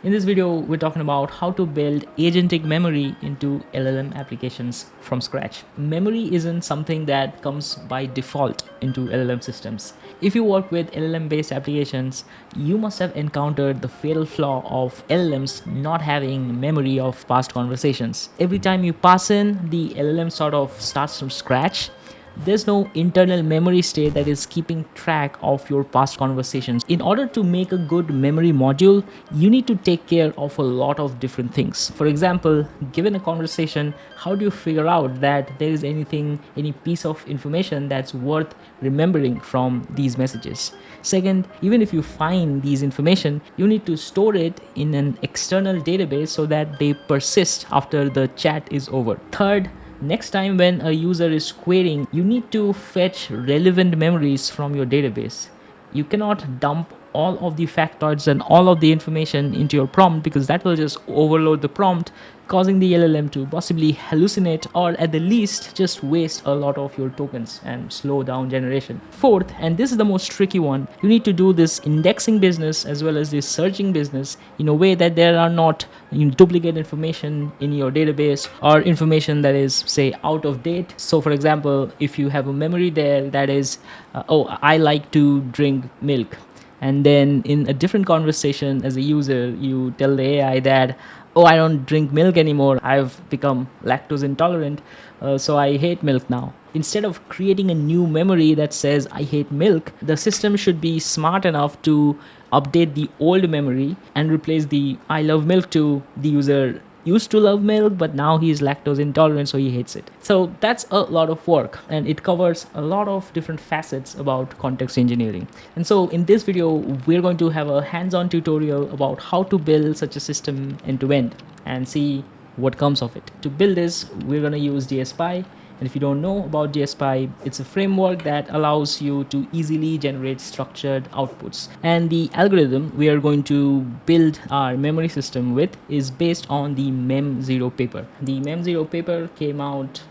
In this video, we're talking about how to build agentic memory into LLM applications from scratch. Memory isn't something that comes by default into LLM systems. If you work with LLM-based applications, you must have encountered the fatal flaw of LLMs not having memory of past conversations. Every time you pass in, the LLM sort of starts from scratch. There's no internal memory state that is keeping track of your past conversations. In order to make a good memory module, you need to take care of a lot of different things. For example, given a conversation, how do you figure out that there is any piece of information that's worth remembering from these messages? Second, even if you find these information, you need to store it in an external database so that they persist after the chat is over. Third, next time when a user is querying, you need to fetch relevant memories from your database. You cannot dump all of the factoids and all of the information into your prompt, because that will just overload the prompt, causing the LLM to possibly hallucinate or at the least just waste a lot of your tokens and slow down generation. Fourth, and this is the most tricky one, you need to do this indexing business as well as this searching business in a way that there are not duplicate information in your database or information that is, say, out of date. So for example, if you have a memory there that is, I like to drink milk, and then in a different conversation as a user you tell the AI that, oh, I don't drink milk anymore, I've become lactose intolerant, so I hate milk now. Instead of creating a new memory that says I hate milk, the system should be smart enough to update the old memory and replace the I love milk to the user used to love milk, but now he is lactose intolerant, so he hates it. So that's a lot of work, and it covers a lot of different facets about context engineering. And so in this video, we're going to have a hands-on tutorial about how to build such a system end-to-end and see what comes of it. To build this, we're going to use dspy. And if you don't know about dspy, it's a framework that allows you to easily generate structured outputs. And the algorithm we are going to build our memory system with is based on the Mem0 paper. The Mem0 paper came out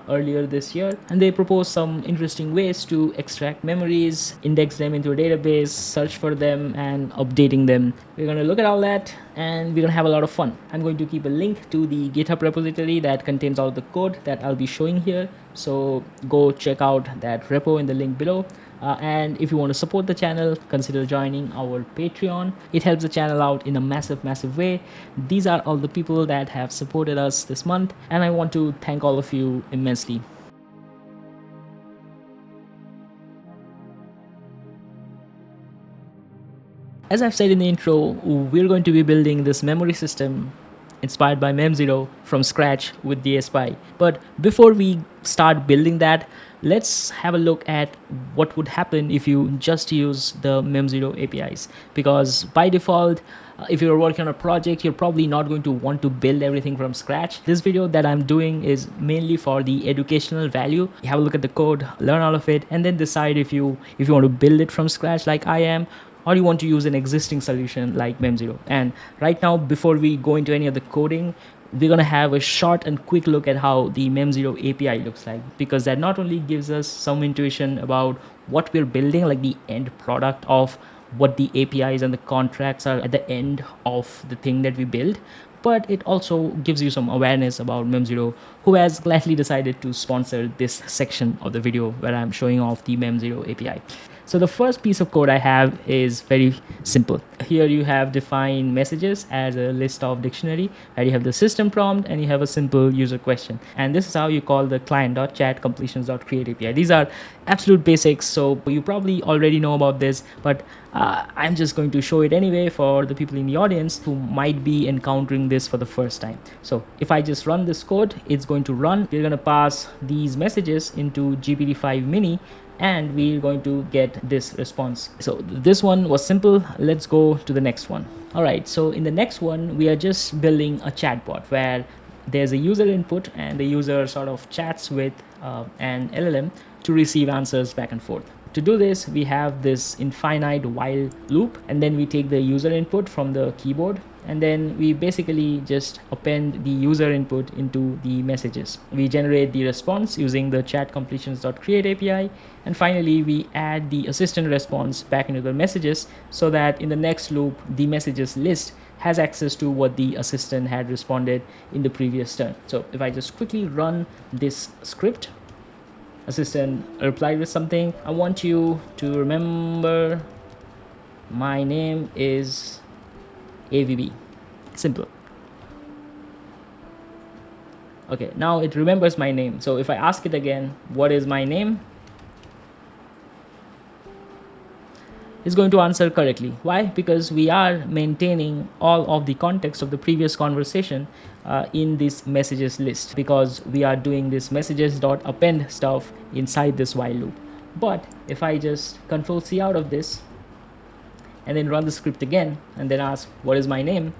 earlier this year, and they propose some interesting ways to extract memories, index them into a database, search for them, and updating them. We're going to look at all that, and we're going to have a lot of fun. I'm going to keep a link to the GitHub repository that contains all the code that I'll be showing here, so go check out that repo in the link below. And if you want to support the channel, consider joining our Patreon. It helps the channel out in a massive way. These are all the people that have supported us this month, and I want to thank all of you immensely. As I've said in the intro, we're going to be building this memory system inspired by Mem0 from scratch with dspy. But before we start building that, let's have a look at what would happen if you just use the Mem0 APIs. Because by default, if you're working on a project, you're probably not going to want to build everything from scratch. This video that I'm doing is mainly for the educational value. You have a look at the code, learn all of it, and then decide if you want to build it from scratch like I am, or you want to use an existing solution like Mem0. And right now, before we go into any of the coding, we're going to have a short and quick look at how the Mem0 API looks like, because that not only gives us some intuition about what we're building, like the end product of what the APIs and the contracts are at the end of the thing that we build, but it also gives you some awareness about Mem0, who has gladly decided to sponsor this section of the video where I'm showing off the Mem0 API. So the first piece of code I have is very simple. Here you have defined messages as a list of dictionary, and you have the system prompt, and you have a simple user question. And this is how you call the client.chat completions.create API. These are absolute basics, so you probably already know about this, but I'm just going to show it anyway for the people in the audience who might be encountering this for the first time. So if I just run this code, it's going to run. We're going to pass these messages into GPT-5 mini, and we're going to get this response. So this one was simple. Let's go to the next one. All right, so in the next one, we are just building a chatbot where there's a user input and the user sort of chats with an LLM to receive answers back and forth. To do this, we have this infinite while loop, and then we take the user input from the keyboard, and then we basically just append the user input into the messages. We generate the response using the chat completions.create API, and finally we add the assistant response back into the messages, so that in the next loop the messages list has access to what the assistant had responded in the previous turn. So if I just quickly run this script, assistant replied with something. I want you to remember my name is AVB. Simple. Okay, now it remembers my name. So if I ask it again, what is my name? It's going to answer correctly. Why? Because we are maintaining all of the context of the previous conversation in this messages list, because we are doing this messages.append stuff inside this while loop. But if I just control C out of this and then run the script again and then ask what is my name,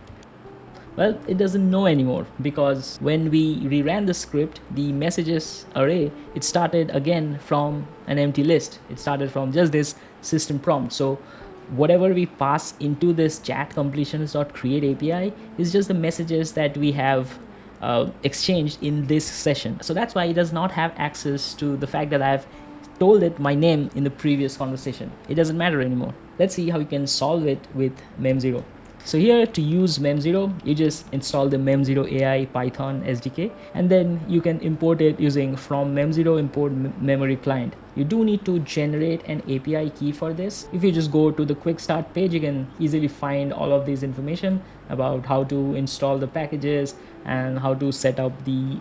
well, it doesn't know anymore, because when we reran the script, the messages array, it started again from an empty list. It started from just this system prompt. So whatever we pass into this chat completions.create API is just the messages that we have exchanged in this session. So that's why it does not have access to the fact that I've told it my name in the previous conversation. It doesn't matter anymore. Let's see how we can solve it with Mem0. So here, to use Mem0, you just install the Mem0 AI Python SDK, and then you can import it using from Mem0 import memory client. You do need to generate an API key for this. If you just go to the quick start page, you can easily find all of this information about how to install the packages and how to set up the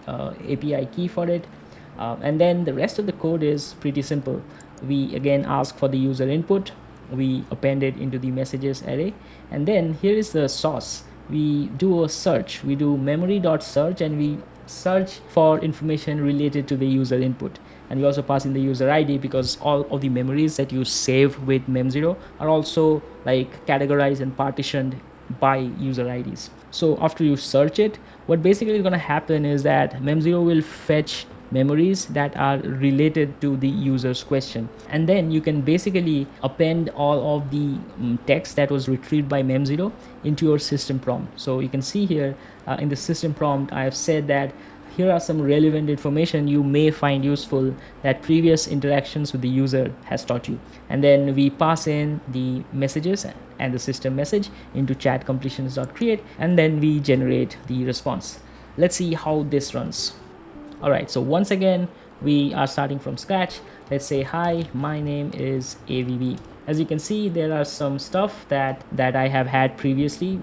API key for it. And then the rest of the code is pretty simple. We again ask for the user input. We append it into the messages array, and then here is the sauce. We do a search. We do memory.search, and we search for information related to the user input. And we also pass in the user ID, because all of the memories that you save with Mem0 are also like categorized and partitioned by user IDs. So after you search it, what basically is going to happen is that Mem0 will fetch memories that are related to the user's question, and then you can basically append all of the text that was retrieved by Mem0 into your system prompt. So you can see here in the system prompt, I have said that here are some relevant information you may find useful that previous interactions with the user has taught you. And then we pass in the messages and the system message into chat completions.create, and then we generate the response. Let's see how this runs. All right, so once again, we are starting from scratch. Let's say, hi, my name is AVB. As you can see, there are some stuff that I have had previously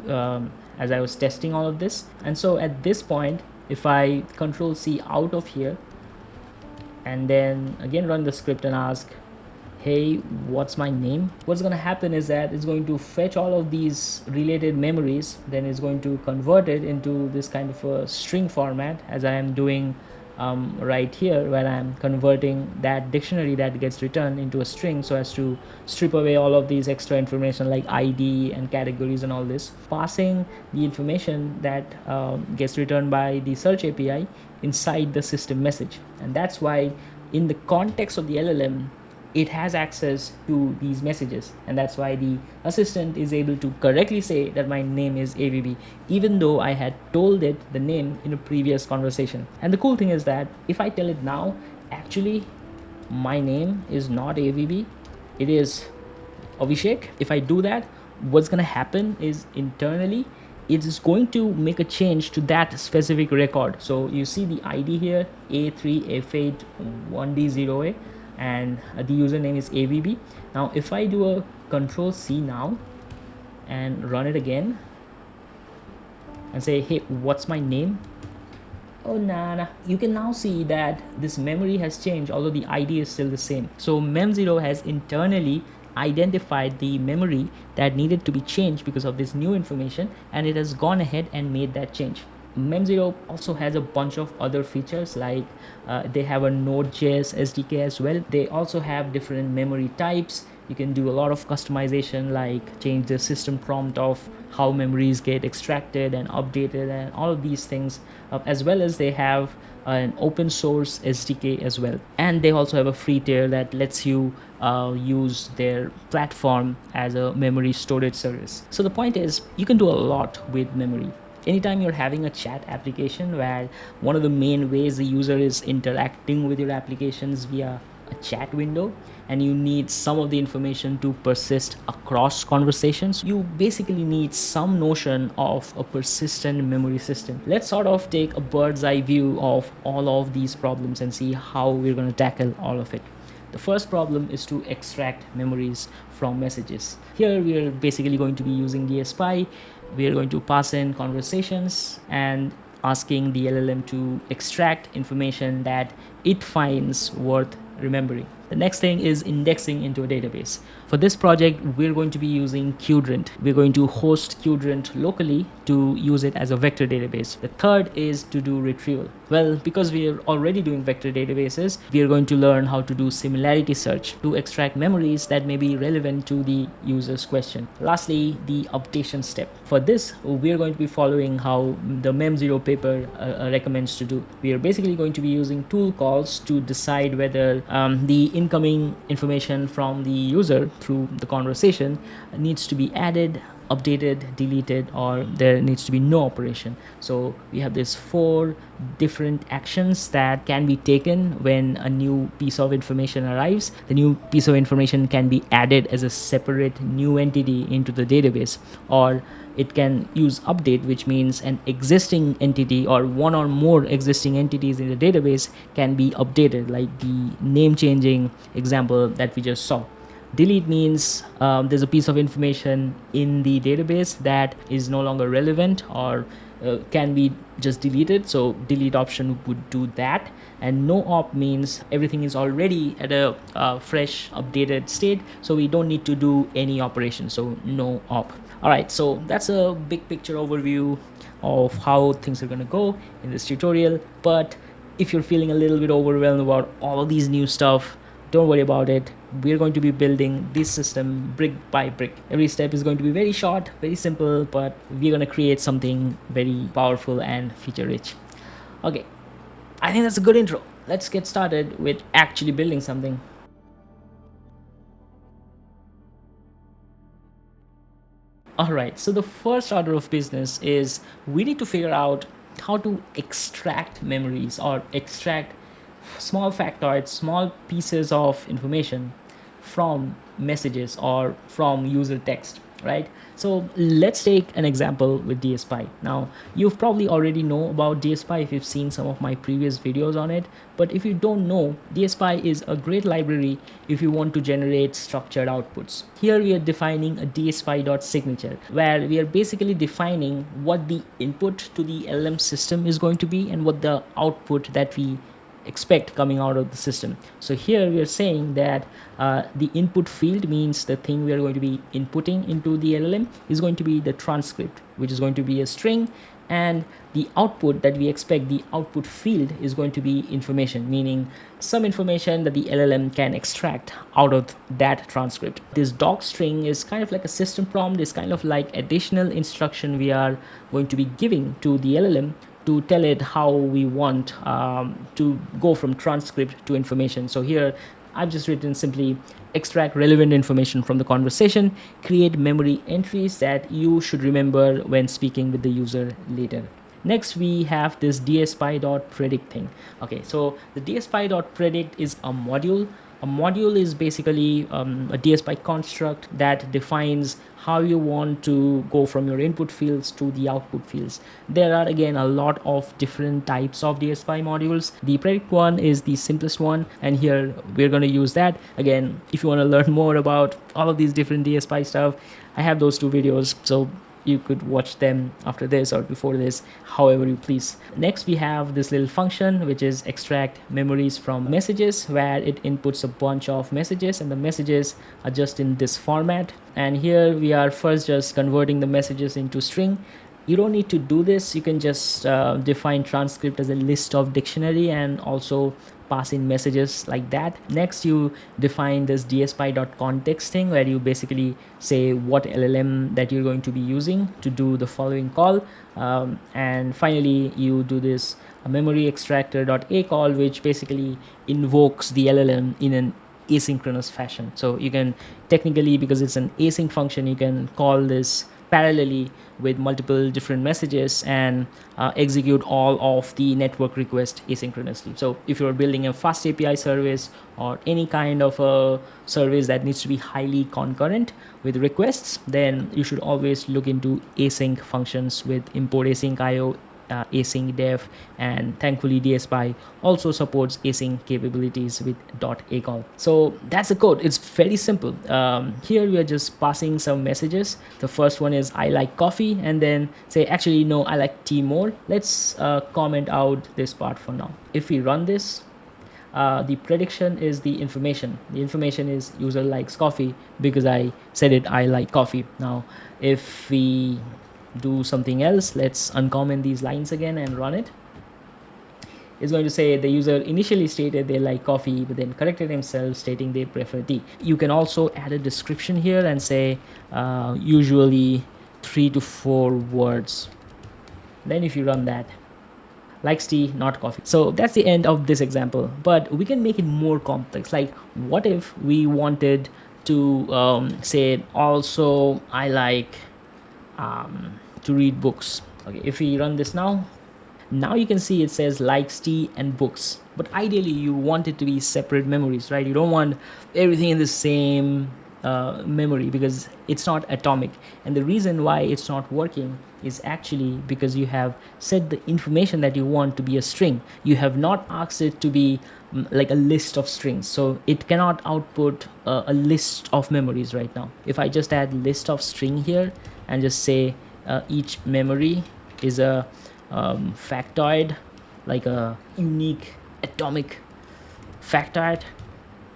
as I was testing all of this. And so at this point, if I control C out of here and then again run the script and ask, hey, what's my name? What's going to happen is that it's going to fetch all of these related memories, then it's going to convert it into this kind of a string format, as I am doing right here, where I'm converting that dictionary that gets returned into a string, so as to strip away all of these extra information like ID and categories and all this, passing the information that gets returned by the search API inside the system message. And that's why in the context of the LLM, it has access to these messages, and that's why the assistant is able to correctly say that my name is AVB, even though I had told it the name in a previous conversation. And the cool thing is that if I tell it now, actually my name is not AVB, it is Abhishek. If I do that, what's going to happen is internally it is going to make a change to that specific record. So you see the ID here, A3F8-1D0A, and the username is AVB. Now if I do a control C now and run it again and say, hey, what's my name? Oh, nah. You can now see that this memory has changed, although the ID is still the same. So Mem0 has internally identified the memory that needed to be changed because of this new information, and it has gone ahead and made that change. Mem0 also has a bunch of other features, like they have a Node.js SDK as well. They also have different memory types. You can do a lot of customization, like change the system prompt of how memories get extracted and updated and all of these things, as well as they have an open source SDK as well. And they also have a free tier that lets you use their platform as a memory storage service. So the point is, you can do a lot with memory. Anytime you're having a chat application where one of the main ways the user is interacting with your applications via a chat window and you need some of the information to persist across conversations, you basically need some notion of a persistent memory system. Let's sort of take a bird's eye view of all of these problems and see how we're going to tackle all of it. The first problem is to extract memories from messages. Here we are basically going to be using dspy. We are going to pass in conversations and asking the LLM to extract information that it finds worth remembering. The next thing is indexing into a database. For this project, we're going to be using QDrant. We're going to host QDrant locally to use it as a vector database. The third is to do retrieval. Well, because we are already doing vector databases, we are going to learn how to do similarity search to extract memories that may be relevant to the user's question. Lastly, the updation step. For this, we're going to be following how the Mem0 paper recommends to do. We are basically going to be using tool calls to decide whether the incoming information from the user through the conversation needs to be added, updated, deleted, or there needs to be no operation. So we have these 4 different actions that can be taken when a new piece of information arrives. The new piece of information can be added as a separate new entity into the database, or it can use update, which means an existing entity or one or more existing entities in the database can be updated, like the name changing example that we just saw. Delete means there's a piece of information in the database that is no longer relevant or can be just deleted, so delete option would do that. And no op means everything is already at a fresh updated state, so we don't need to do any operation, so no op. All right, so that's a big picture overview of how things are going to go in this tutorial. But if you're feeling a little bit overwhelmed about all of these new stuff, don't worry about it. We're going to be building this system brick by brick. Every step is going to be very short, very simple, but we're going to create something very powerful and feature rich. Okay, I think that's a good intro. Let's get started with actually building something. All right, so the first order of business is we need to figure out how to extract memories or extract small factoids, small pieces of information from messages or from user text, right? So let's take an example with dspy. Now, you've probably already know about dspy if you've seen some of my previous videos on it, but if you don't know, dspy is a great library if you want to generate structured outputs. Here we are defining a dspy.signature, where we are basically defining what the input to the LLM system is going to be and what the output that we expect coming out of the system. So here we are saying that the input field means the thing we are going to be inputting into the LLM is going to be the transcript, which is going to be a string, and the output that we expect, the output field, is going to be information, meaning some information that the LLM can extract out of that transcript. This doc string is kind of like a system prompt. It's kind of like additional instruction we are going to be giving to the LLM to tell it how we want to go from transcript to information. So here I've just written simply extract relevant information from the conversation, create memory entries that you should remember when speaking with the user later. Next, we have this dspy.predict thing. Okay, so the dspy.predict is a module. A module is basically a dspy construct that defines how you want to go from your input fields to the output fields. There are again a lot of different types of dspy modules. The predict one is the simplest one, and here we're going to use that. Again, if you want to learn more about all of these different dspy stuff, I have those 2 videos, so you could watch them after this or before this, however you please. Next, we have this little function which is extract memories from messages, where it inputs a bunch of messages and the messages are just in this format. And here we are first just converting the messages into string. You don't need to do this. You can just define transcript as a list of dictionary and also pass in messages like that. Next, you define this dspy.context thing, where you basically say what LLM that you're going to be using to do the following call. And finally, you do this memory extractor.a call, which basically invokes the LLM in an asynchronous fashion. So you can technically, because it's an async function, you can call this parallelly with multiple different messages and execute all of the network requests asynchronously. So if you're building a fast API service or any kind of a service that needs to be highly concurrent with requests, then you should always look into async functions with import async IO, async def, and thankfully dspy also supports async capabilities with .acol. So that's the code. It's very simple. Here we are just passing some messages. The first one is I like coffee, and then say actually no, I like tea more. Let's comment out this part for now. If we run this, the prediction is the information. The information is user likes coffee because I said it, I like coffee. Now if we do something else, let's uncomment these lines again and run it. It's going to say the user initially stated they like coffee, but then corrected himself stating they prefer tea. You can also add a description here and say usually 3 to 4 words. Then if you run that, likes tea, not coffee. So that's the end of this example, but we can make it more complex. Like what if we wanted to say also I like to read books. Okay, if we run this now you can see it says likes tea and books, but ideally you want it to be separate memories, right? You don't want everything in the same memory because it's not atomic. And the reason why it's not working is actually because you have set the information that you want to be a string. You have not asked it to be like a list of strings, so it cannot output a list of memories right now. If I just add list of string here and just say each memory is a factoid, like a unique atomic factoid,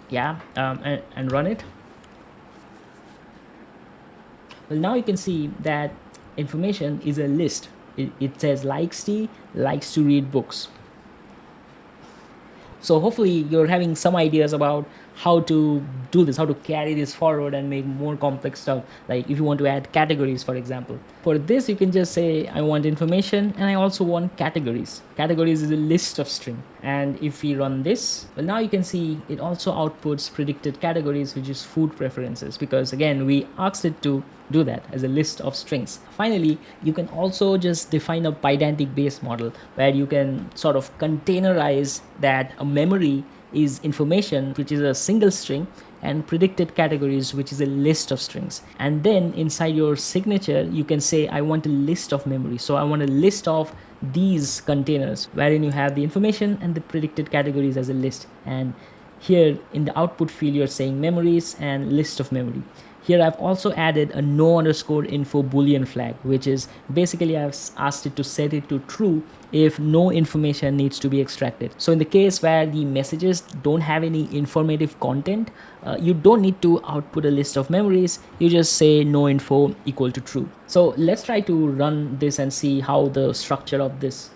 yeah, and run it. Well, now you can see that information is a list. It says likes tea, likes to read books. So hopefully you're having some ideas about how to do this, how to carry this forward and make more complex stuff. Like if you want to add categories, for example. For this, you can just say, I want information and I also want categories. Categories is a list of string. And if we run this, well, now you can see it also outputs predicted categories, which is food preferences, because again, we asked it to do that as a list of strings. Finally, you can also just define a pydantic based model where you can sort of containerize that a memory is information, which is a single string, and predicted categories, which is a list of strings. And then inside your signature, you can say, I want a list of memory. So I want a list of these containers wherein you have the information and the predicted categories as a list. And here in the output field, you're saying memories and list of memory. Here I've also added a no_info boolean flag, which is basically I've asked it to set it to true if no information needs to be extracted. So in the case where the messages don't have any informative content, you don't need to output a list of memories. You just say no info equal to true. So let's try to run this and see how the structure of this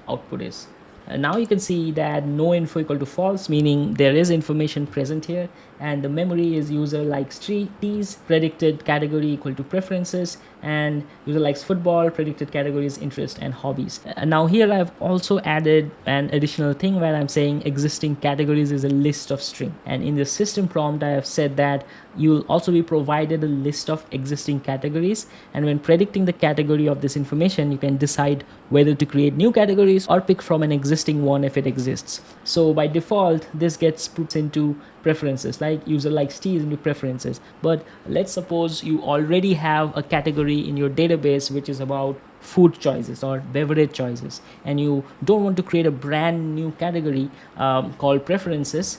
output is. And now you can see that no info equal to false, meaning there is information present here, and the memory is user likes teas, predicted category equal to preferences, and user likes football, predicted categories interest and hobbies. And now here I've also added an additional thing where I'm saying existing categories is a list of string, and in the system prompt I have said that you'll also be provided a list of existing categories, and when predicting the category of this information, you can decide whether to create new categories or pick from an existing one if it exists. So by default, this gets put into preferences, like user likes tea is into preferences. But let's suppose you already have a category in your database which is about food choices or beverage choices, and you don't want to create a brand new category called preferences,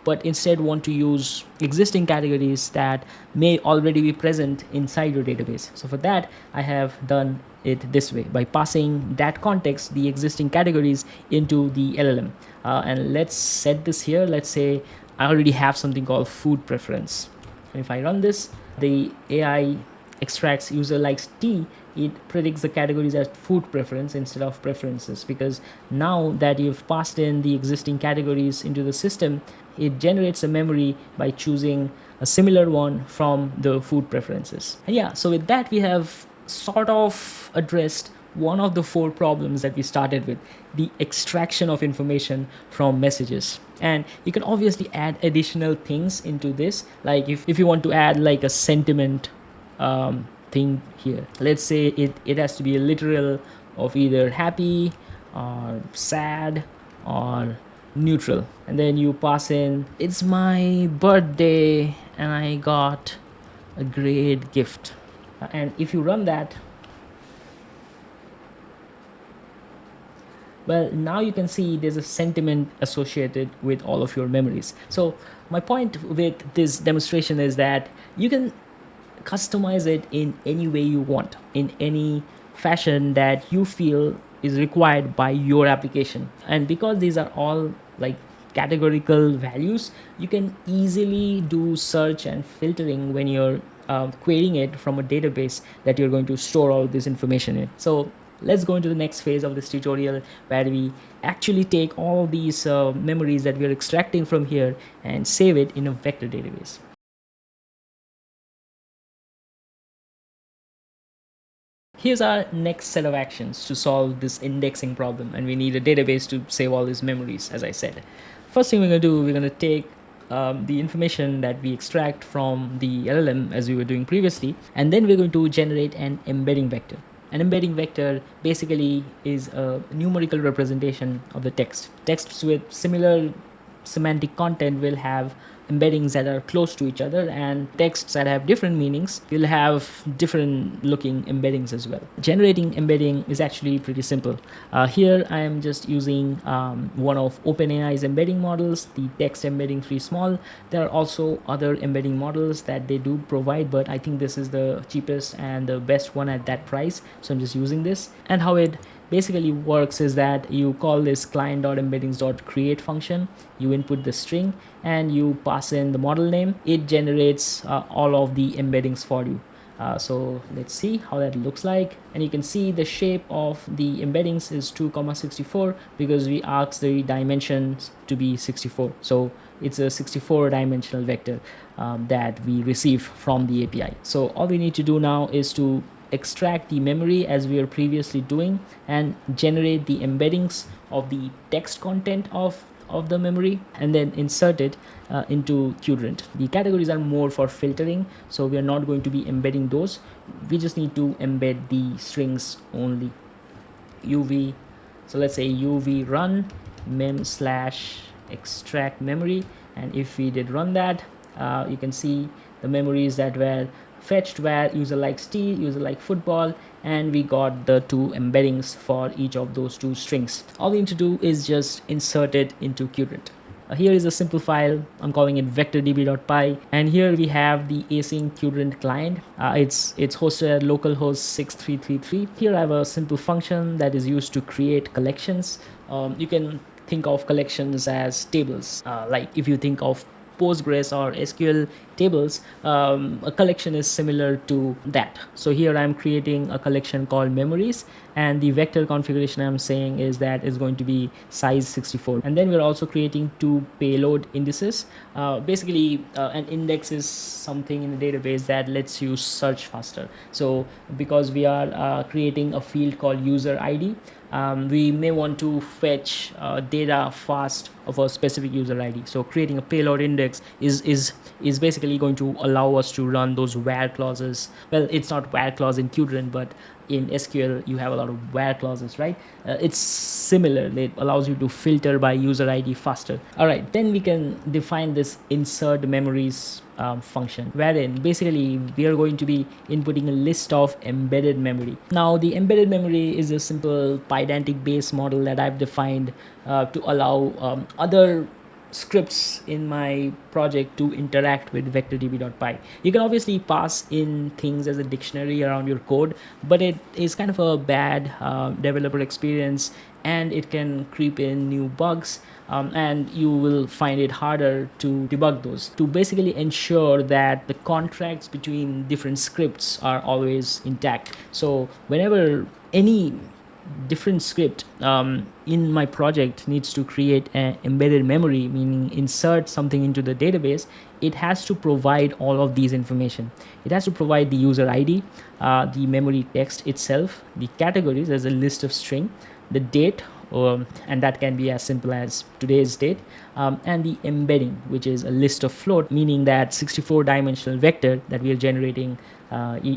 but instead want to use existing categories that may already be present inside your database. So for that, I have done it this way by passing that context, the existing categories, into the LLM. And let's set this here. Let's say I already have something called food preference. And if I run this, the AI extracts user likes tea. It predicts the categories as food preference instead of preferences, because now that you've passed in the existing categories into the system, it generates a memory by choosing a similar one from the food preferences. And yeah, so with that, we have sort of addressed one of the 4 problems that we started with, the extraction of information from messages. And you can obviously add additional things into this, like if you want to add like a sentiment thing here. Let's say it has to be a literal of either happy or sad or neutral, and then you pass in, it's my birthday and I got a great gift. And if you run that, well, now you can see there's a sentiment associated with all of your memories. So my point with this demonstration is that you can customize it in any way you want, in any fashion that you feel is required by your application. And because these are all like categorical values, you can easily do search and filtering when you're querying it from a database that you're going to store all this information in. So let's go into the next phase of this tutorial, where we actually take all these memories that we're extracting from here and save it in a vector database. Here's our next set of actions to solve this indexing problem, and we need a database to save all these memories, as I said. First thing we're going to do, we're going to take the information that we extract from the LLM as we were doing previously, and then we're going to generate an embedding vector. An embedding vector basically is a numerical representation of the text. Texts with similar semantic content will have embeddings that are close to each other, and texts that have different meanings will have different looking embeddings as well. Generating embedding is actually pretty simple. Here I am just using one of OpenAI's embedding models, the text embedding 3 small. There are also other embedding models that they do provide, but I think this is the cheapest and the best one at that price, so I'm just using this. And how it basically works is that you call this client.embeddings.create function, you input the string and you pass in the model name. It generates all of the embeddings for you. So let's see how that looks like, and you can see the shape of the embeddings is 2,64 because we asked the dimensions to be 64. So it's a 64 dimensional vector that we receive from the API. So all we need to do now is to extract the memory as we were previously doing and generate the embeddings of the text content of the memory, and then insert it into QDrant. The categories are more for filtering, so we are not going to be embedding those. We just need to embed the strings only. UV, so let's say UV run mem/extract memory, and if we did run that, you can see the memories that were fetched were user likes tea, user like football, and we got the 2 embeddings for each of those 2 strings. All we need to do is just insert it into QDrant. Here is a simple file. I'm calling it vectordb.py, and here we have the async QDrant client. It's hosted at localhost 6333. Here I have a simple function that is used to create collections. You can think of collections as tables. Like if you think of Postgres or SQL tables, a collection is similar to that. So here I'm creating a collection called memories, and the vector configuration I'm saying is that is going to be size 64. And then we're also creating 2 payload indices. Basically, an index is something in the database that lets you search faster. So because we are creating a field called user ID, we may want to fetch data fast of a specific user ID. So creating a payload index is basically going to allow us to run those where clauses. Well, it's not where clause in QDrant, but in SQL you have a lot of where clauses, right? It's similar. It allows you to filter by user ID faster. All right, then we can define this insert memories function, wherein basically we are going to be inputting a list of embedded memory. Now the embedded memory is a simple pydantic base model that I've defined to allow other scripts in my project to interact with vectordb.py. You can obviously pass in things as a dictionary around your code, but it is kind of a bad developer experience, and it can creep in new bugs, and you will find it harder to debug those. To basically ensure that the contracts between different scripts are always intact, so whenever any different script in my project needs to create an embedded memory, meaning insert something into the database, it has to provide all of these information. It has to provide the user ID, the memory text itself, the categories as a list of string, the date, and that can be as simple as today's date, and the embedding, which is a list of float, meaning that 64-dimensional vector that we are generating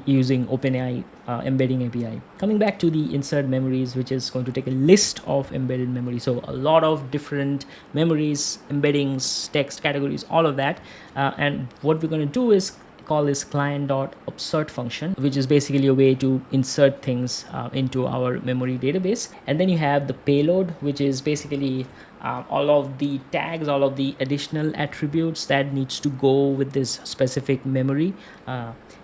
using OpenAI embedding API. Coming back to the insert memories, which is going to take a list of embedded memory. So a lot of different memories, embeddings, text categories, all of that. And what we're going to do is call this client.upsert function, which is basically a way to insert things into our memory database. And then you have the payload, which is basically all of the tags, all of the additional attributes that needs to go with this specific memory.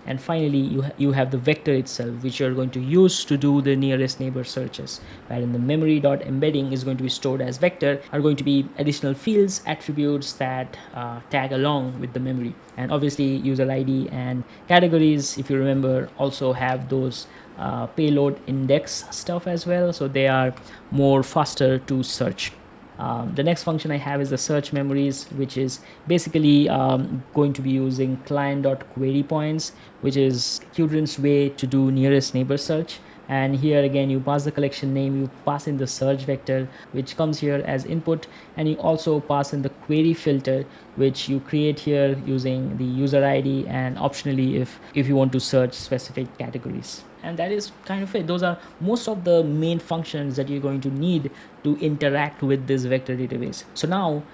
And finally, you have the vector itself, which you're going to use to do the nearest neighbor searches. Right, and the memory.embedding is going to be stored as vector, are going to be additional fields, attributes that tag along with the memory. And obviously user ID and categories, if you remember, also have those payload index stuff as well, so they are more faster to search. The next function I have is the search memories, which is basically going to be using client.queryPoints, which is QDrant's way to do nearest neighbor search. And here again, you pass the collection name, you pass in the search vector, which comes here as input, and you also pass in the query filter, which you create here using the user ID and optionally if you want to search specific categories. And that is kind of it. Those are most of the main functions that you're going to need to interact with this vector database. So now,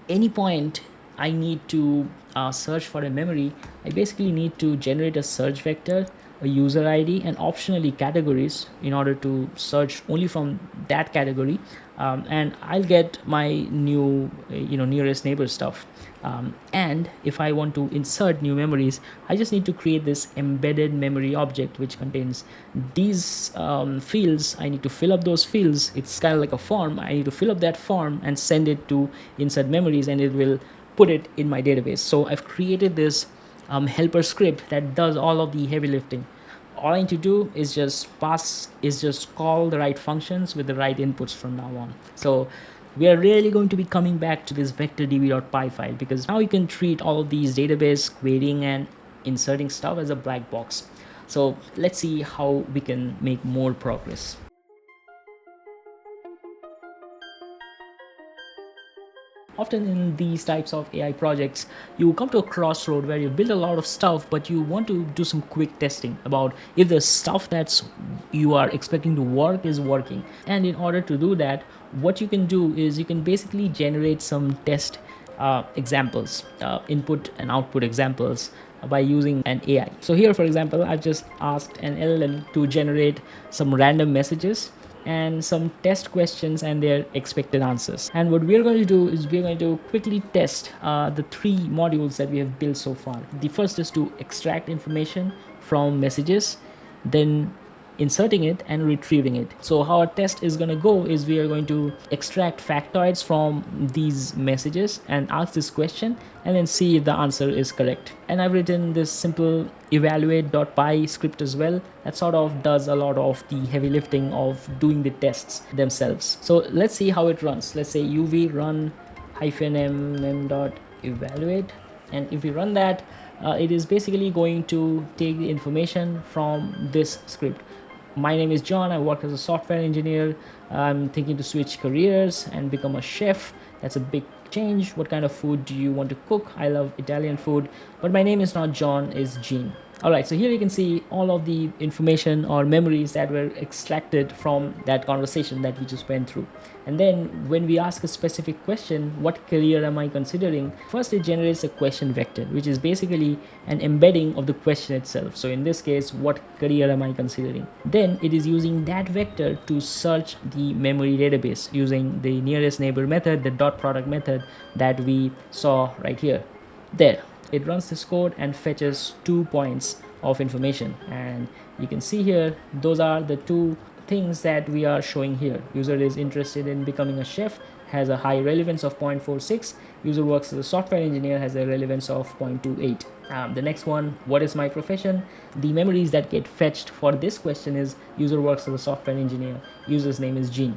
any point I need to search for a memory, I basically need to generate a search vector, a user ID, and optionally categories in order to search only from that category, and I'll get my new nearest neighbor stuff. And if I want to insert new memories, I just need to create this embedded memory object which contains these fields. I need to fill up those fields. It's kind of like a form. I need to fill up that form and send it to insert memories, and it will put it in my database. So I've created this helper script that does all of the heavy lifting. All I need to do is just call the right functions with the right inputs from now on. So we are really going to be coming back to this vector db.py file, because now you can treat all of these database querying and inserting stuff as a black box. So let's see how we can make more progress. Often in these types of AI projects, you come to a crossroad where you build a lot of stuff, but you want to do some quick testing about if the stuff that's you are expecting to work is working. And in order to do that, what you can do is you can basically generate some test examples, input and output examples, by using an AI. So here, for example, I've just asked an LLM to generate some random messages and some test questions and their expected answers. And what we're going to do is we're going to quickly test the three modules that we have built so far. The first is to extract information from messages, then inserting it and retrieving it. So how our test is going to go is we are going to extract factoids from these messages and ask this question and then see if the answer is correct. And I've written this simple evaluate.py script as well that sort of does a lot of the heavy lifting of doing the tests themselves. So let's see how it runs. Let's say uv run -mem.evaluate, and if we run that, it is basically going to take the information from this script. My name is John. I work as a software engineer. I'm thinking to switch careers and become a chef. That's a big change. What kind of food do you want to cook? I love Italian food, but my name is not John, it's Gene. All right, so here you can see all of the information or memories that were extracted from that conversation that we just went through. And then when we ask a specific question, what career am I considering? First, it generates a question vector, which is basically an embedding of the question itself. So in this case, what career am I considering? Then it is using that vector to search the memory database using the nearest neighbor method, the dot product method that we saw right here. There. It runs this code and fetches 2 points of information, and you can see here those are the two things that we are showing here. User is interested in becoming a chef, has a high relevance of 0.46. User works as a software engineer, has a relevance of 0.28. The next one, what is my profession? The memories that get fetched for this question is user works as a software engineer, user's name is Gene.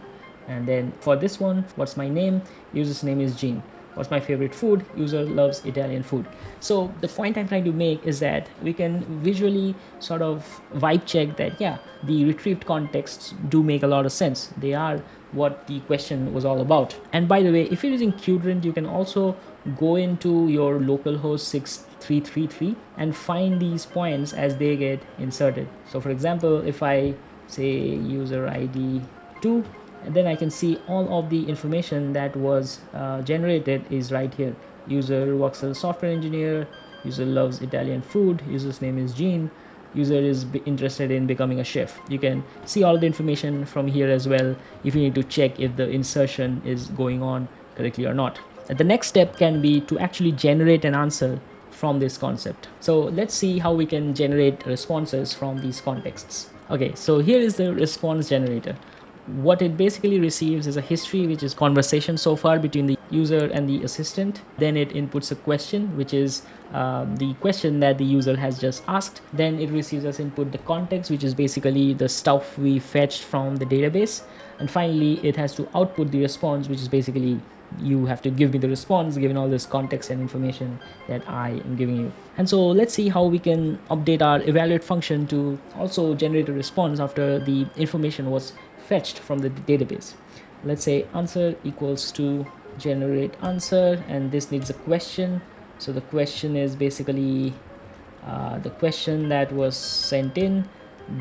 And then for this one, what's my name? User's name is Jean. What's my favorite food? User loves Italian food. So the point I'm trying to make is that we can visually sort of vibe check that, yeah, the retrieved contexts do make a lot of sense. They are what the question was all about. And by the way, if you're using QDrant, you can also go into your localhost 6333 and find these points as they get inserted. So for example, if I say user ID 2, and then I can see all of the information that was generated is right here. User works as a software engineer, user loves Italian food, user's name is Jean, user is interested in becoming a chef. You can see all the information from here as well if you need to check if the insertion is going on correctly or not. The next step can be to actually generate an answer from this concept. So let's see how we can generate responses from these contexts. Okay, so here is the response generator. What it basically receives is a history, which is conversation so far between the user and the assistant. Then it inputs a question, which is the question that the user has just asked. Then it receives as input the context, which is basically the stuff we fetched from the database. And finally, it has to output the response, which is basically you have to give me the response given all this context and information that I am giving you. And so let's see how we can update our evaluate function to also generate a response after the information was fetched from the database. Let's say answer equals to generate answer, and this needs a question. So the question is basically the question that was sent in.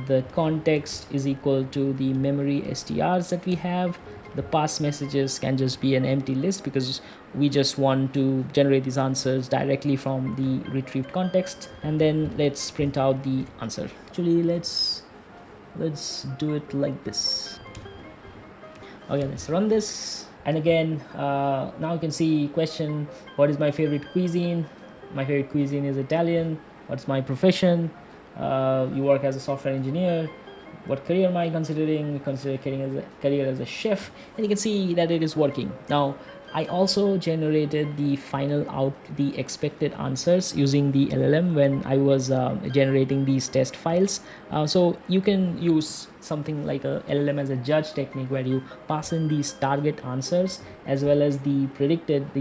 The context is equal to the memory strs that we have. The pass messages can just be an empty list because we just want to generate these answers directly from the retrieved context. And then let's print out the answer. Actually, let's do it like this. Okay, let's run this. And again, now you can see question, what is my favorite cuisine? My favorite cuisine is Italian. What's my profession? You work as a software engineer. What career am I considering? Consider career as a chef. And you can see that it is working. Now, I also generated the the expected answers using the LLM when I was generating these test files. So you can use something like a LLM as a judge technique, where you pass in these target answers as well as the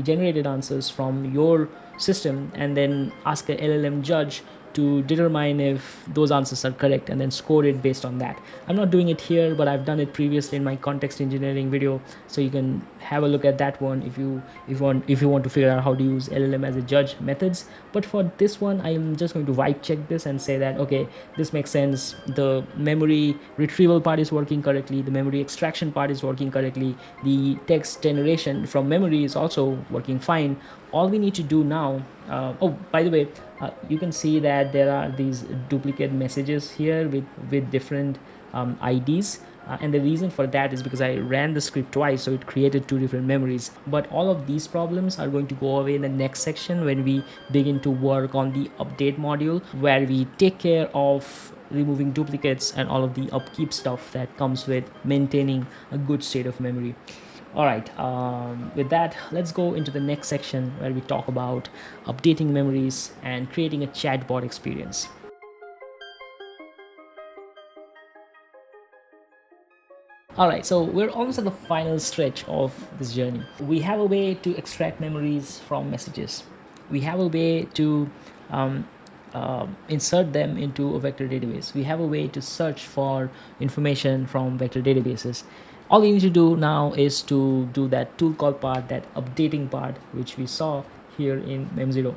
generated answers from your system, and then ask a LLM judge to determine if those answers are correct and then score it based on that. I'm not doing it here, but I've done it previously in my context engineering video, so you can have a look at that one if you want to figure out how to use LLM as a judge methods. But for this one, I'm just going to vibe check this and say that, okay, this makes sense. The memory retrieval part is working correctly, the memory extraction part is working correctly, the text generation from memory is also working fine. All we need to do now, oh, by the way, you can see that there are these duplicate messages here with different IDs. And the reason for that is because I ran the script twice, so it created two different memories. But all of these problems are going to go away in the next section when we begin to work on the update module, where we take care of removing duplicates and all of the upkeep stuff that comes with maintaining a good state of memory. All right, with that, let's go into the next section where we talk about updating memories and creating a chatbot experience. All right, so we're almost at the final stretch of this journey. We have a way to extract memories from messages. We have a way to insert them into a vector database. We have a way to search for information from vector databases. All we need to do now is to do that tool call part, that updating part, which we saw here in Mem0.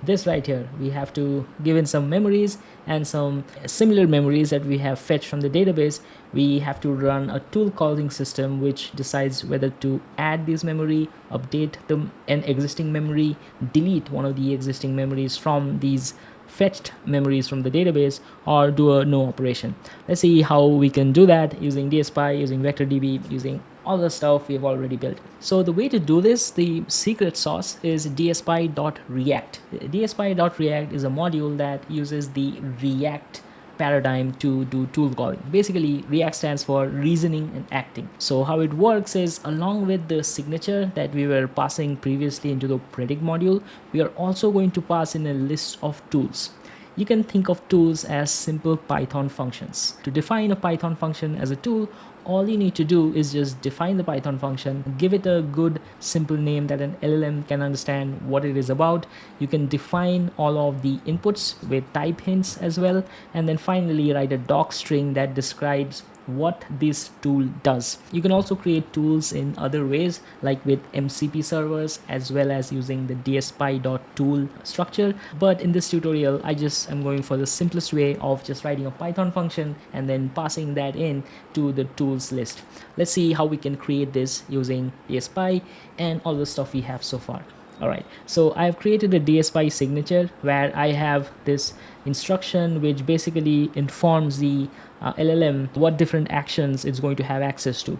This right here, we have to give in some memories and some similar memories that we have fetched from the database. We have to run a tool calling system which decides whether to add this memory, update an existing memory, delete one of the existing memories from these fetched memories from the database, or do a no operation. Let's see how we can do that using dspy, using vector db, using all the stuff we've already built. So the way to do this, the secret sauce, is dspy.React. dspy.React is a module that uses the React paradigm to do tool calling. Basically, React stands for reasoning and acting. So how it works is, along with the signature that we were passing previously into the predict module, we are also going to pass in a list of tools. You can think of tools as simple Python functions. To define a Python function as a tool, all you need to do is just define the Python function, give it a good simple name that an LLM can understand what it is about. You can define all of the inputs with type hints as well, and then finally write a doc string that describes what this tool does. You can also create tools in other ways, like with MCP servers, as well as using the dspy.tool structure. But in this tutorial, I just am going for the simplest way of just writing a Python function and then passing that in to the tools list. Let's see how we can create this using dspy and all the stuff we have so far. Alright, so I've created a dspy signature where I have this instruction which basically informs the LLM what different actions it's going to have access to.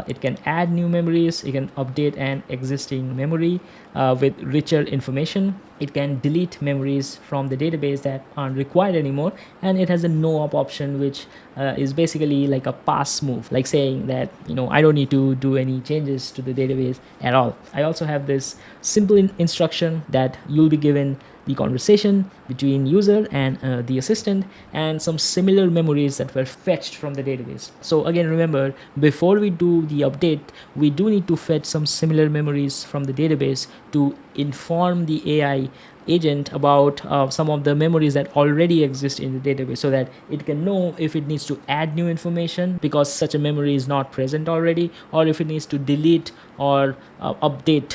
It can add new memories, it can update an existing memory with richer information, it can delete memories from the database that aren't required anymore, and it has a no op option, which is basically like a pass move, like saying that, you know, I don't need to do any changes to the database at all. I also have this simple instruction that you'll be given the conversation between user and the assistant and some similar memories that were fetched from the database. So again, remember, before we do the update, we do need to fetch some similar memories from the database to inform the AI agent about some of the memories that already exist in the database, so that it can know if it needs to add new information because such a memory is not present already, or if it needs to delete or update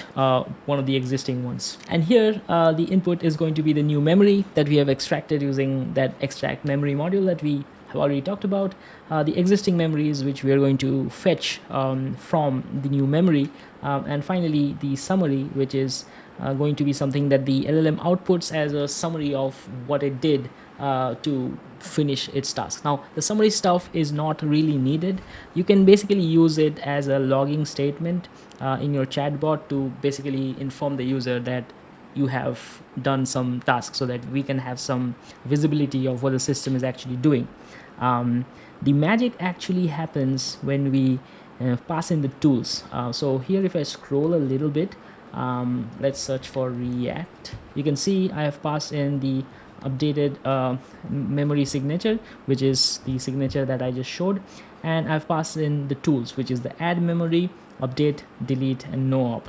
one of the existing ones. And here the input is going to be the new memory that we have extracted using that extract memory module that we have already talked about, the existing memories which we are going to fetch from the new memory, and finally the summary, which is going to be something that the LLM outputs as a summary of what it did to finish its task. Now, the summary stuff is not really needed. You can basically use it as a logging statement in your chatbot to basically inform the user that you have done some tasks, so that we can have some visibility of what the system is actually doing. The magic actually happens when we pass in the tools. So here, if I scroll a little bit, let's search for React. You can see I have passed in the updated memory signature, which is the signature that I just showed, and I've passed in the tools, which is the add memory, update, delete, and no op.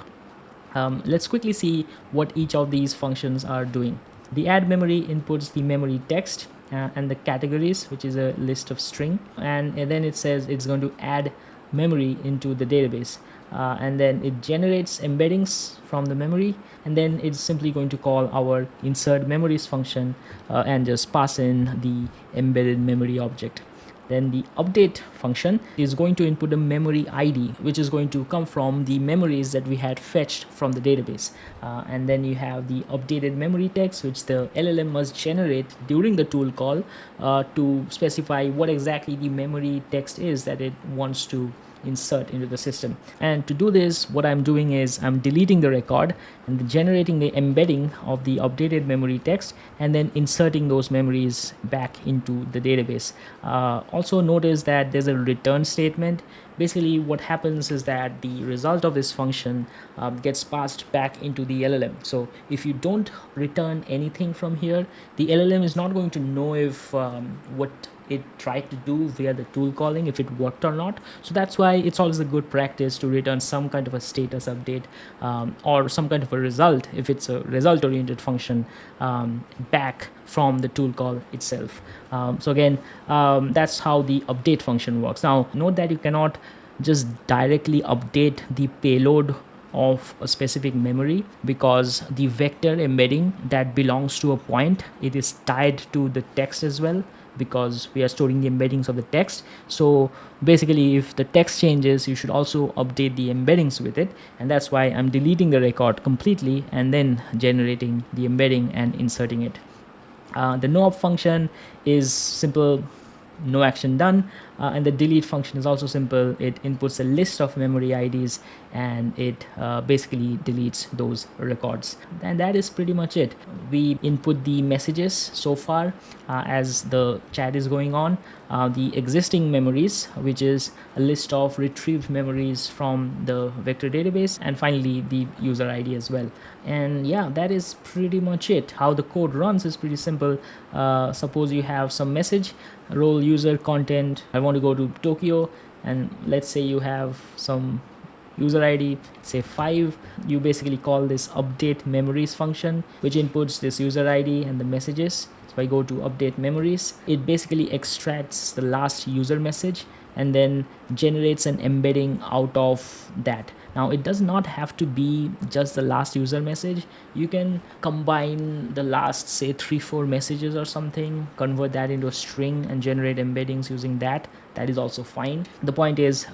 Let's quickly see what each of these functions are doing. The add memory inputs the memory text and the categories, which is a list of string, and then it says it's going to add memory into the database, and then it generates embeddings from the memory, and then it's simply going to call our insert memories function and just pass in the embedded memory object. Then the update function is going to input a memory ID, which is going to come from the memories that we had fetched from the database. And then you have the updated memory text, which the LLM must generate during the tool call to specify what exactly the memory text is that it wants to insert into the system. And to do this, what I'm doing is I'm deleting the record and generating the embedding of the updated memory text, and then inserting those memories back into the database. Also notice that there's a return statement. Basically what happens is that the result of this function gets passed back into the LLM. So if you don't return anything from here, the LLM is not going to know if what it tried to do via the tool calling, if it worked or not. So that's why it's always a good practice to return some kind of a status update or some kind of a result, if it's a result oriented function, back from the tool call itself. So again, that's how the update function works. Now note that you cannot just directly update the payload of a specific memory, because the vector embedding that belongs to a point, it is tied to the text as well, because we are storing the embeddings of the text. So basically if the text changes, you should also update the embeddings with it, and that's why I'm deleting the record completely and then generating the embedding and inserting it. The no op function is simple, no action done, and the delete function is also simple. It inputs a list of memory IDs and it basically deletes those records, and that is pretty much it. We input the messages so far as the chat is going on, the existing memories, which is a list of retrieved memories from the vector database, and finally the user ID as well. And yeah, that is pretty much it. How the code runs is pretty simple. Suppose you have some message, role, user, content, I want to go to Tokyo, and let's say you have some user ID, say 5. You basically call this update memories function, which inputs this user ID and the messages. So if I go to update memories, it basically extracts the last user message and then generates an embedding out of that. Now it does not have to be just the last user message. You can combine the last, say, 3-4 messages or something, convert that into a string and generate embeddings using that. That is also fine. The point is,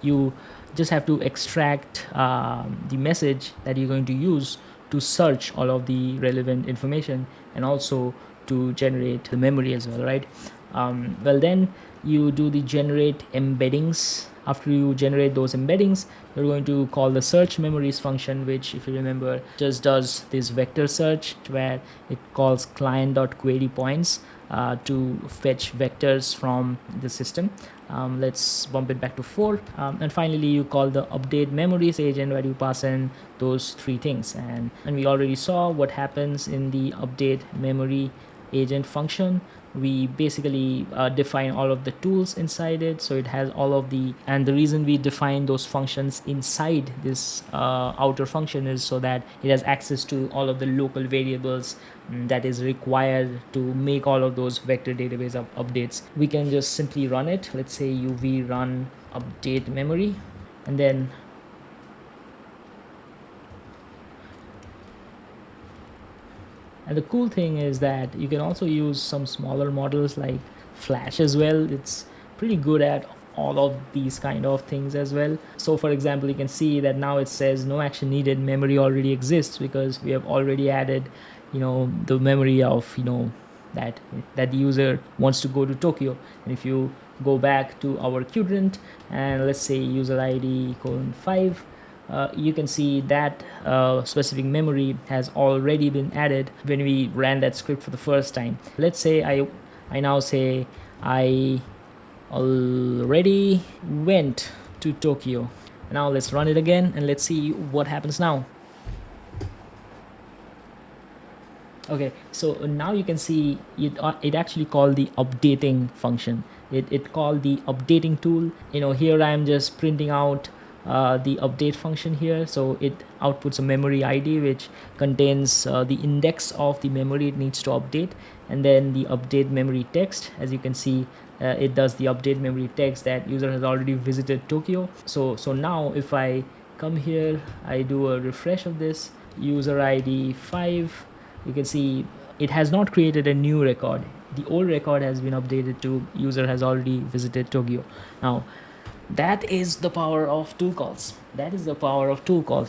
you just have to extract the message that you're going to use to search all of the relevant information and also to generate the memory as well, right? Well, then you do the generate embeddings. After you generate those embeddings, you're going to call the search memories function, which, if you remember, just does this vector search where it calls client.query points to fetch vectors from the system. Let's bump it back to 4. And finally, you call the update memories agent where you pass in those 3 things. And we already saw what happens in the update memory agent function. We basically define all of the tools inside it, so it has all of the, and the reason we define those functions inside this outer function is so that it has access to all of the local variables that is required to make all of those vector database updates. We can just simply run it. Let's say uv run update memory, and then and the cool thing is that you can also use some smaller models like Flash as well. It's pretty good at all of these kind of things as well. So for example, you can see that now it says no action needed, memory already exists, because we have already added, the memory of, that the user wants to go to Tokyo. And if you go back to our QDrant and let's say user ID :5, you can see that specific memory has already been added when we ran that script for the first time. Let's say I now say I already went to Tokyo. Now let's run it again and let's see what happens now. Okay, so now you can see it actually called the updating function. It called the updating tool. Here I am just printing out the update function here. So it outputs a memory ID which contains the index of the memory it needs to update, and then the update memory text. As you can see, it does the update memory text that user has already visited Tokyo. So now if I come here, I do a refresh of this user ID 5, you can see it has not created a new record. The old record has been updated to user has already visited Tokyo. Now that is the power of tool calls.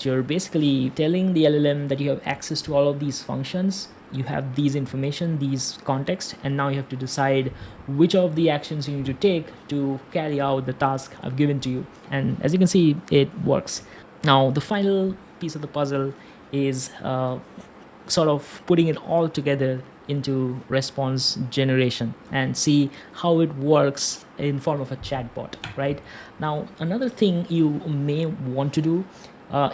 You're basically telling the LLM that you have access to all of these functions, you have these information, these context, and now you have to decide which of the actions you need to take to carry out the task I've given to you. And as you can see, it works. Now the final piece of the puzzle is sort of putting it all together into response generation and see how it works in form of a chatbot, right? Now another thing you may want to do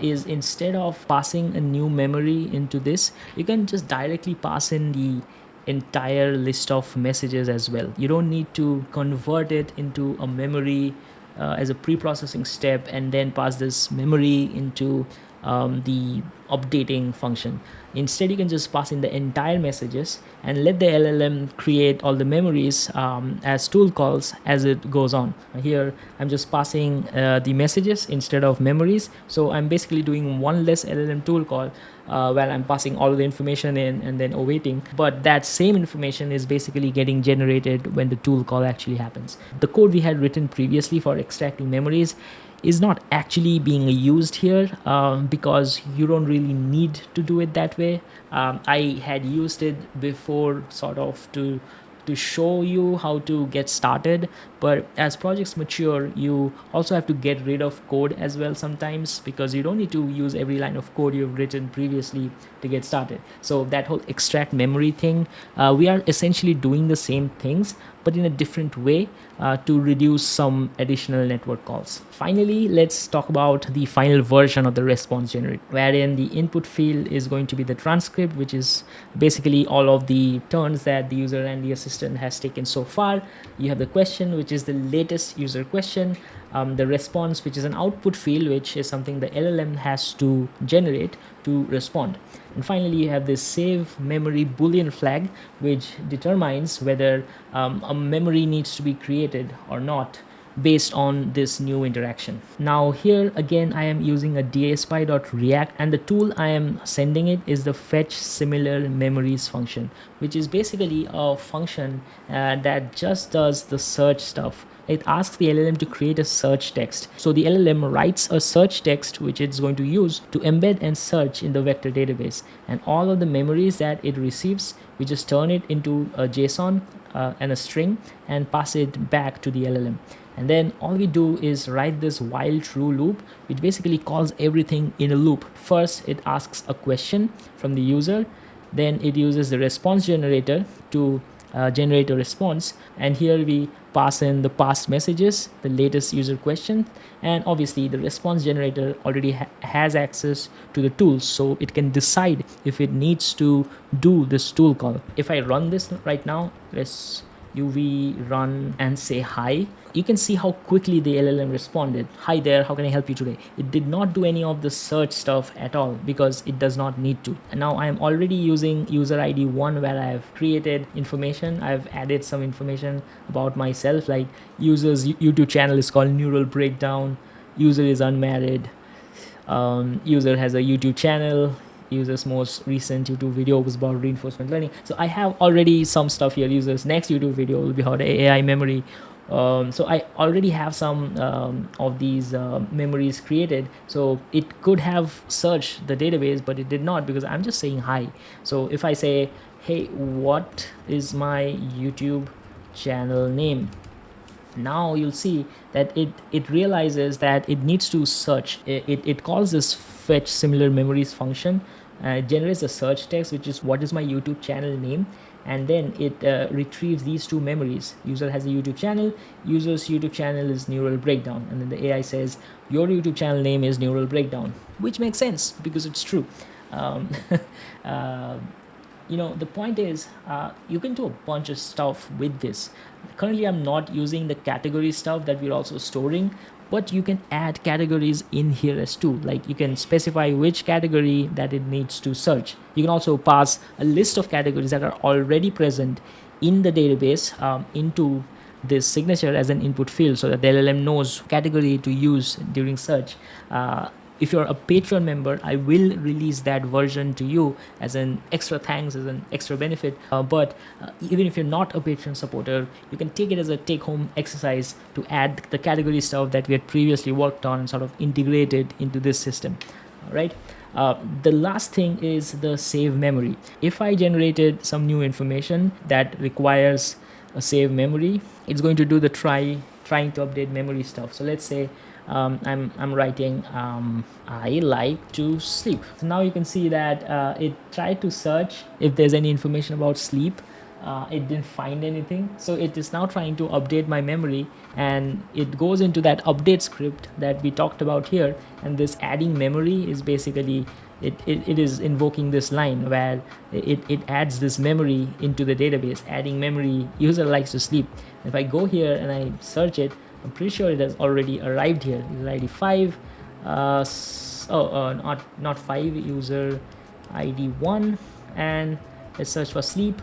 is, instead of passing a new memory into this, you can just directly pass in the entire list of messages as well. You don't need to convert it into a memory as a pre-processing step and then pass this memory into the updating function. Instead, you can just pass in the entire messages and let the LLM create all the memories as tool calls as it goes on. Here, I'm just passing the messages instead of memories. So I'm basically doing one less LLM tool call while I'm passing all of the information in and then awaiting. But that same information is basically getting generated when the tool call actually happens. The code we had written previously for extracting memories is not actually being used here because you don't really need to do it that way. I had used it before sort of to show you how to get started, but as projects mature, you also have to get rid of code as well sometimes, because you don't need to use every line of code you've written previously to get started. So that whole extract memory thing, we are essentially doing the same things but in a different way to reduce some additional network calls. Finally, let's talk about the final version of the response generator, wherein the input field is going to be the transcript, which is basically all of the turns that the user and the assistant has taken so far. You have the question, which is the latest user question, the response, which is an output field, which is something the LLM has to generate to respond. And finally, you have this save memory boolean flag, which determines whether a memory needs to be created or not based on this new interaction. Now here again I am using a dspy.React, and the tool I am sending it is the fetch similar memories function, which is basically a function that just does the search stuff. It asks the LLM to create a search text. So the LLM writes a search text which it's going to use to embed and search in the vector database. And all of the memories that it receives, we just turn it into a JSON and a string and pass it back to the LLM. And then all we do is write this while true loop, which basically calls everything in a loop. First, it asks a question from the user. Then it uses the response generator to generate a response. And here we pass in the past messages, the latest user question. And obviously the response generator already has access to the tools, so it can decide if it needs to do this tool call. If I run this right now, let's UV run and say hi, you can see how quickly the LLM responded. Hi there, how can I help you today? It did not do any of the search stuff at all because it does not need to. And now I am already using user ID 1, where I have created information. I've added some information about myself, like user's YouTube channel is called Neural Breakdown, user is unmarried, user has a YouTube channel, user's most recent YouTube video was about reinforcement learning. So I have already some stuff here. User's next YouTube video will be about AI memory. So I already have some of these memories created. So it could have searched the database, but it did not, because I'm just saying hi. So if I say, hey, what is my YouTube channel name? Now you'll see that it realizes that it needs to search. It calls this fetch similar memories function, generates a search text, which is what is my YouTube channel name, and then it retrieves these two memories. User has a YouTube channel, user's YouTube channel is Neural Breakdown, and then the AI says your YouTube channel name is Neural Breakdown, which makes sense because it's true. You know, the point is you can do a bunch of stuff with this. Currently I'm not using the category stuff that we're also storing, but you can add categories in here as too. Like you can specify which category that it needs to search. You can also pass a list of categories that are already present in the database into this signature as an input field, so that the LLM knows category to use during search. If you're a Patreon member, I will release that version to you as an extra thanks, as an extra benefit. But even if you're not a Patreon supporter, you can take it as a take-home exercise to add the category stuff that we had previously worked on and sort of integrate it into this system. All right. The last thing is the save memory. If I generated some new information that requires a save memory, it's going to do the trying to update memory stuff. So let's say I'm writing I like to sleep. So now you can see that it tried to search if there's any information about sleep. It didn't find anything, so it is now trying to update my memory, and it goes into that update script that we talked about here. And this adding memory is basically it is invoking this line where it adds this memory into the database. Adding memory, user likes to sleep. If I go here and I search it, I'm pretty sure it has already arrived here. User ID 5, not 5, user ID 1, and let's search for sleep.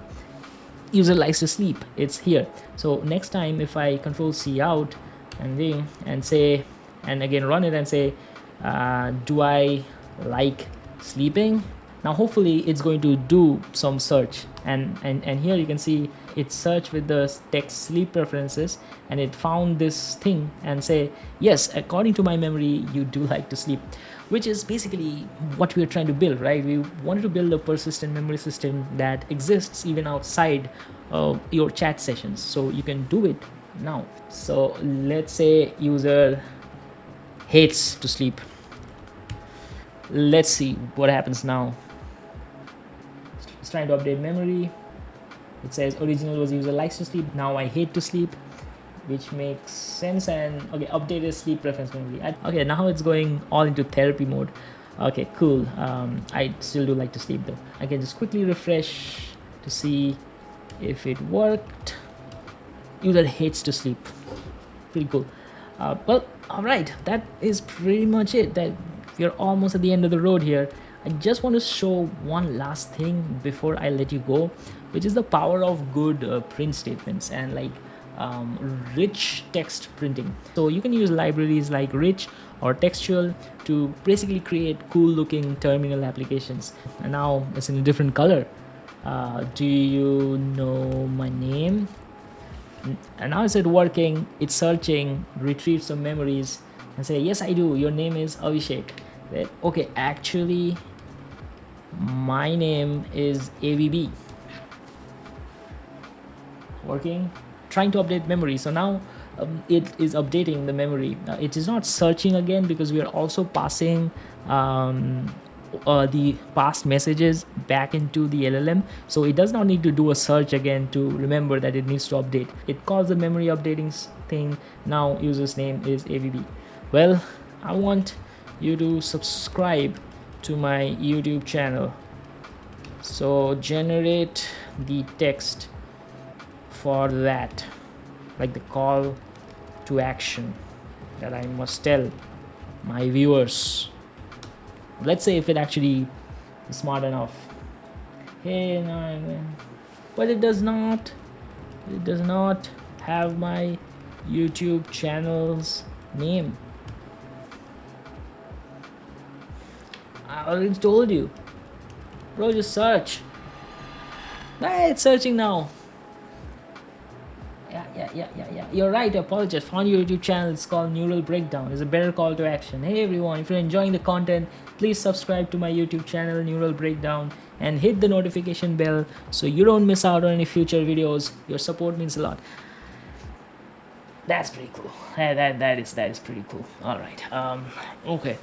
User likes to sleep, it's here. So next time if I control C out and say, and again run it and say, do I like sleeping? Now hopefully it's going to do some search, and here you can see it searched with the text sleep preferences, and it found this thing and say, yes, according to my memory you do like to sleep, which is basically what we're trying to build, right? We wanted to build a persistent memory system that exists even outside your chat sessions, so you can do it now. So let's say user hates to sleep. Let's see what happens now. It's trying to update memory. It says original was user likes to sleep, now I hate to sleep, which makes sense. And okay, updated sleep preference memory. Okay, now it's going all into therapy mode. Okay, cool. I still do like to sleep though. I can just quickly refresh to see if it worked. User hates to sleep. Pretty cool. Well, all right, that is pretty much it. That we're almost at the end of the road here. I just want to show one last thing before I let you go, which is the power of good print statements and like rich text printing. So you can use libraries like rich or textual to basically create cool looking terminal applications. And now it's in a different color. Do you know my name? And now is it working? It's searching, retrieve some memories and say, yes, I do. Your name is Abhishek. Okay, actually my name is AVB. Working, trying to update memory. So now it is updating the memory. It is not searching again because we are also passing the past messages back into the LLM, so it does not need to do a search again to remember that it needs to update. It calls the memory updating thing. Now user's name is AVB. Well, I want you to subscribe to my YouTube channel, so generate the text for that, like the call to action that I must tell my viewers. Let's say if it actually is smart enough. Hey, no, but it does not have my YouTube channel's name. I already told you, bro. Just search. It's searching now. Yeah. You're right. I apologize. Found your YouTube channel. It's called Neural Breakdown. It's a better call to action. Hey everyone, if you're enjoying the content, please subscribe to my YouTube channel, Neural Breakdown, and hit the notification bell so you don't miss out on any future videos. Your support means a lot. That's pretty cool. That is pretty cool. All right. Okay.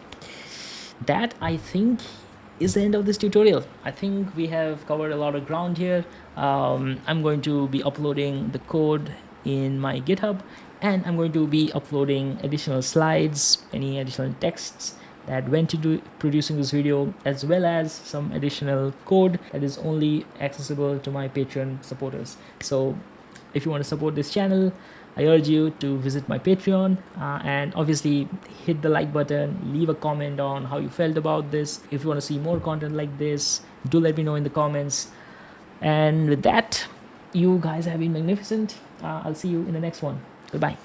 That, I think, is the end of this tutorial. I think we have covered a lot of ground here. I'm going to be uploading the code in my GitHub, and I'm going to be uploading additional slides, any additional texts that went into producing this video, as well as some additional code that is only accessible to my Patreon supporters. So if you want to support this channel, I urge you to visit my Patreon and obviously hit the like button, leave a comment on how you felt about this. If you want to see more content like this, do let me know in the comments. And with that, you guys have been magnificent. I'll see you in the next one. Goodbye.